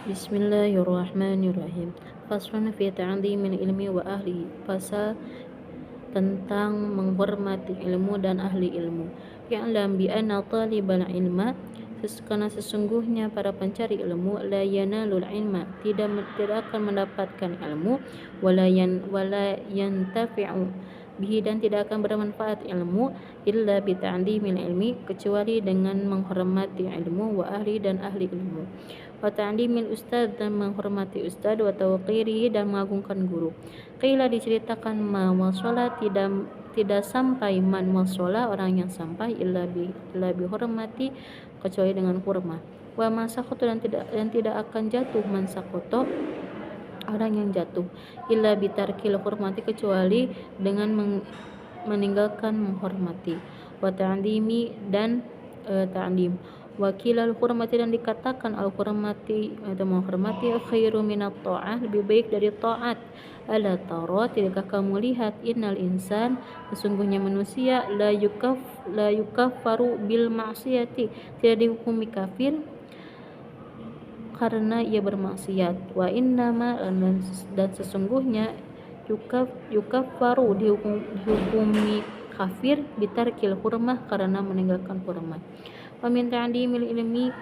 Bismillahirrahmanirrahim. Faslun fi ta'dhimil ilmi wa ahlihi. Pasal tentang menghormati ilmu dan ahli ilmu. Ya'lam bi anna talibal ilma, karena sesungguhnya para pencari ilmu, la yanalul ilma, tidak akan mendapatkan ilmu, wala yantafi'u bihi, dan tidak akan bermanfaat ilmu, illa bi ta'dhimil ilmi, kecuali dengan menghormati ilmu, wa ahli, dan ahli ilmu, wa ta'limil ustad, dan menghormati ustad, wa tawqirihi, dan mengagungkan guru. Qila, diceritakan, ma wasala, tidak sampai, man wasala, orang yang sampai, illa bi hormati, kecuali dengan hormat. Wa masakoto, dan tidak akan jatuh, man sakoto, orang yang jatuh, illa bitarkil hormati, kecuali dengan meninggalkan menghormati. Wa ta'limi, dan ta'lim. Wa kilal hormati, dan dikatakan al hormati atau menghormati, khairu minat ta'ah, lebih baik dari taat. Ala tara, tidakkah kamu lihat, innal insan, sesungguhnya manusia, la yukaffaru bil ma'siyati, tidak dihukumi kafir karena ia bermaksiat. Wa innama, dan sesungguhnya, yukaffaru, dihukumi kafir, bitarkil hurmah, karena meninggalkan hormat. Wa min ta'dhimil ilmi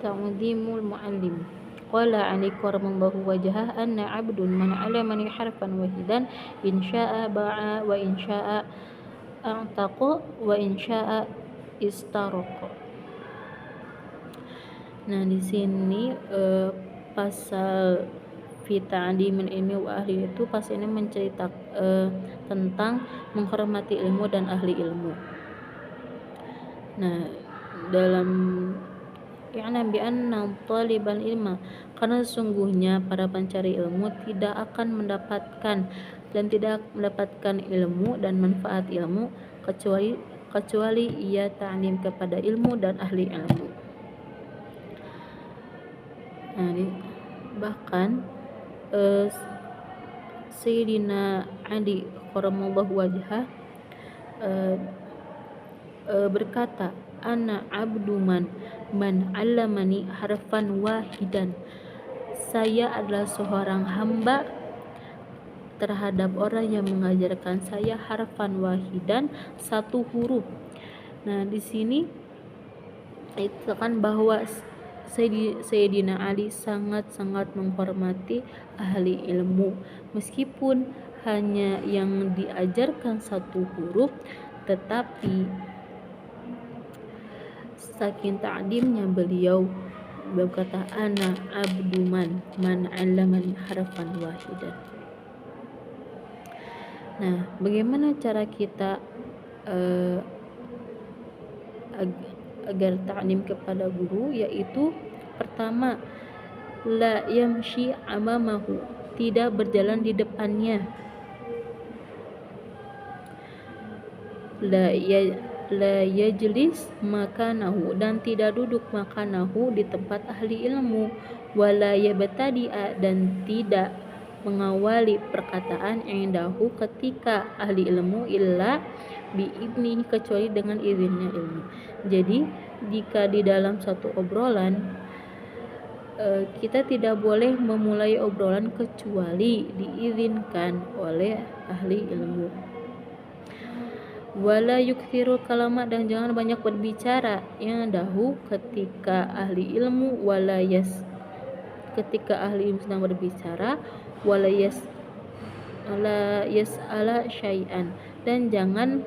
ta'dhimul muallim. Qala Ali karamallahu wajhah, anna abdun man 'allamani harfan wahidan, in syaa ba'a, wa in syaa a'taqa, wa in syaa istaraqa. Nah, di sini pasal fi ta'dhimil ilmi wa ahli, itu pasal ini menceritakan tentang menghormati ilmu dan ahli ilmu. Nah, dalam ya'lam bi anna talibal ilma, karena sesungguhnya para pencari ilmu tidak akan mendapatkan ilmu dan manfaat ilmu, kecuali ia ta'lim kepada ilmu dan ahli ilmu. Nah, bahkan Sayyidina Ali karamallahu wajhah berkata, ana abdu man 'allamani harfan wahidan, saya adalah seorang hamba terhadap orang yang mengajarkan saya harfan wahidan, satu huruf. Nah, di sini dikatakan bahwa Sayyidina Ali sangat-sangat menghormati ahli ilmu, meskipun hanya yang diajarkan satu huruf, tetapi saking ta'dimnya beliau berkata, ana abdu man 'allamani harfan wahidan. Nah, bagaimana cara kita agar ta'lim kepada guru? Yaitu, pertama, la yamshi amamahu, tidak berjalan di depannya. La yajlis makanahu, dan tidak duduk makanahu, di tempat ahli ilmu. Wala yabtadi'a, dan tidak mengawali perkataan indahu, ketika ahli ilmu, illa biidnihi, kecuali dengan izinnya ilmu. Jadi, jika di dalam satu obrolan kita tidak boleh memulai obrolan kecuali diizinkan oleh ahli ilmu. Wala yukthirul kalama, dan jangan banyak berbicara, indahu, ketika ahli ilmu, ketika ahli ilmu sedang berbicara, wala yas'ala syai'an, dan jangan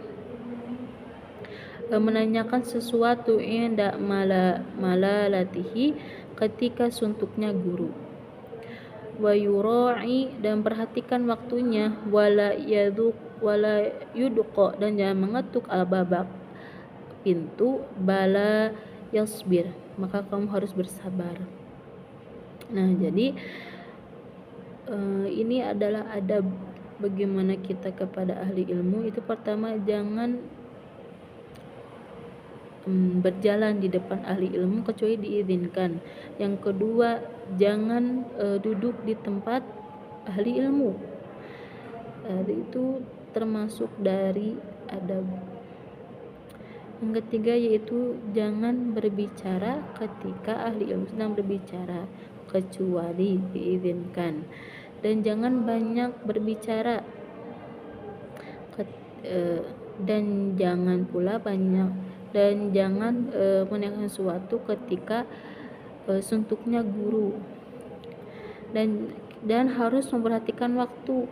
menanyakan sesuatu, inda malalatihi, ketika suntuknya guru. Wa yura'i, dan perhatikan waktunya, wala yudqa, dan jangan mengetuk al-babak, pintu, bala yasbir, maka kamu harus bersabar. Nah, jadi ini adalah adab bagaimana kita kepada ahli ilmu. Itu pertama, jangan berjalan di depan ahli ilmu kecuali diizinkan. Yang kedua, jangan duduk di tempat ahli ilmu. Itu termasuk dari adab. Yang ketiga yaitu jangan berbicara ketika ahli ilmu sedang berbicara kecuali diizinkan, dan jangan banyak berbicara dan jangan pula banyak dan jangan menanyakan sesuatu ketika suntuknya guru, dan harus memperhatikan waktu,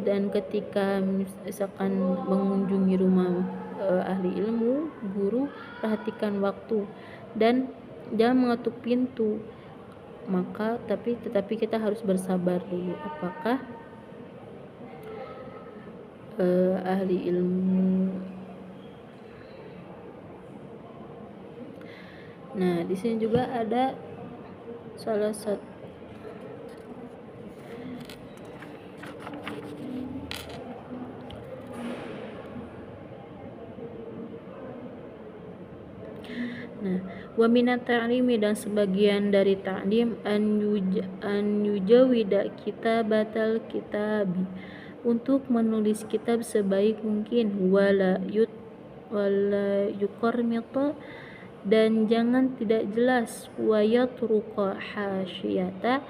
dan ketika misalkan mengunjungi rumah ahli ilmu, guru, perhatikan waktu dan jangan mengetuk pintu. Tetapi kita harus bersabar dulu apakah ahli ilmu. Nah, di sini juga ada salah satu wa minat ta'limi, dan sebagian dari ta'lim an yujawida kitabatal kitabi, untuk menulis kitab sebaik mungkin, wala yuqarmita, dan jangan tidak jelas, wa yatruqa hasyiyata,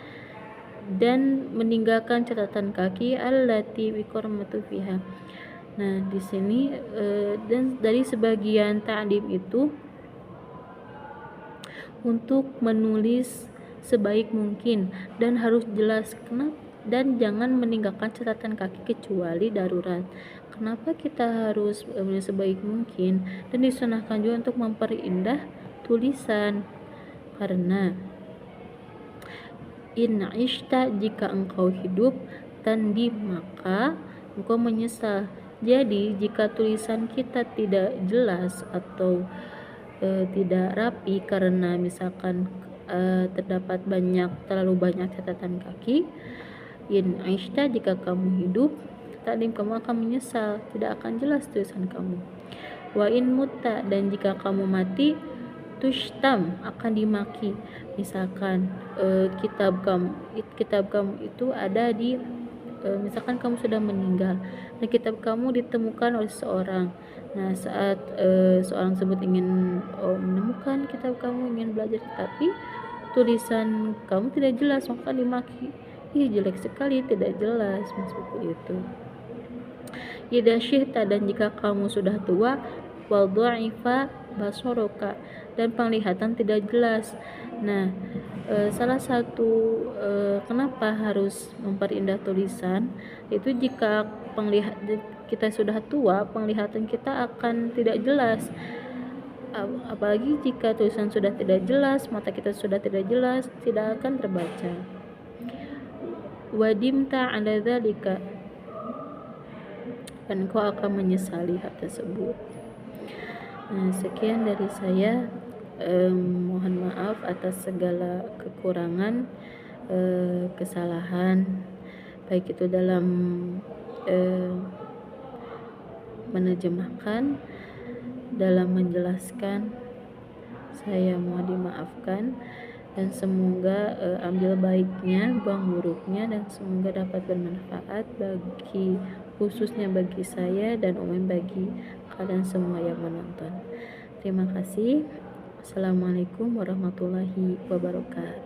dan meninggalkan catatan kaki, allati yuqarmatu fiha. Nah, di sini dan dari sebagian ta'lim itu untuk menulis sebaik mungkin dan harus jelas, dan jangan meninggalkan catatan kaki kecuali darurat. Kenapa kita harus menulis sebaik mungkin? Dan disunahkan juga untuk memperindah tulisan, karena in ishta, jika engkau hidup, tandi, maka engkau menyesal. Jadi jika tulisan kita tidak jelas atau tidak rapi karena misalkan terdapat terlalu banyak catatan kaki, in aishta, jika kamu hidup, takdim, kamu akan menyesal, tidak akan jelas tulisan kamu. Wa in mutta, dan jika kamu mati, tushtam, akan dimaki. Misalkan kitab kamu itu ada di misalkan kamu sudah meninggal dan kitab kamu ditemukan oleh seseorang. Nah, saat seorang tersebut ingin menemukan kitab kamu, ingin belajar, tapi tulisan kamu tidak jelas, maka dimaki. Ih, jelek sekali, tidak jelas, seperti itu. Idza syi'ta, dan jika kamu sudah tua, wa dha'ifa basaruka, dan penglihatan tidak jelas. Nah, salah satu kenapa harus memperindah tulisan itu jika kita sudah tua, penglihatan kita akan tidak jelas, apalagi jika tulisan sudah tidak jelas, mata kita sudah tidak jelas, tidak akan terbaca. Wadimta ala dzalika, dan kau akan menyesali hal tersebut. Nah, sekian dari saya. Mohon maaf atas segala kekurangan, kesalahan, baik itu dalam menerjemahkan, dalam menjelaskan. Saya mohon dimaafkan, dan semoga ambil baiknya, buang buruknya, dan semoga dapat bermanfaat khususnya bagi saya dan umum bagi kalian semua yang menonton. Terima kasih. Assalamualaikum warahmatullahi wabarakatuh.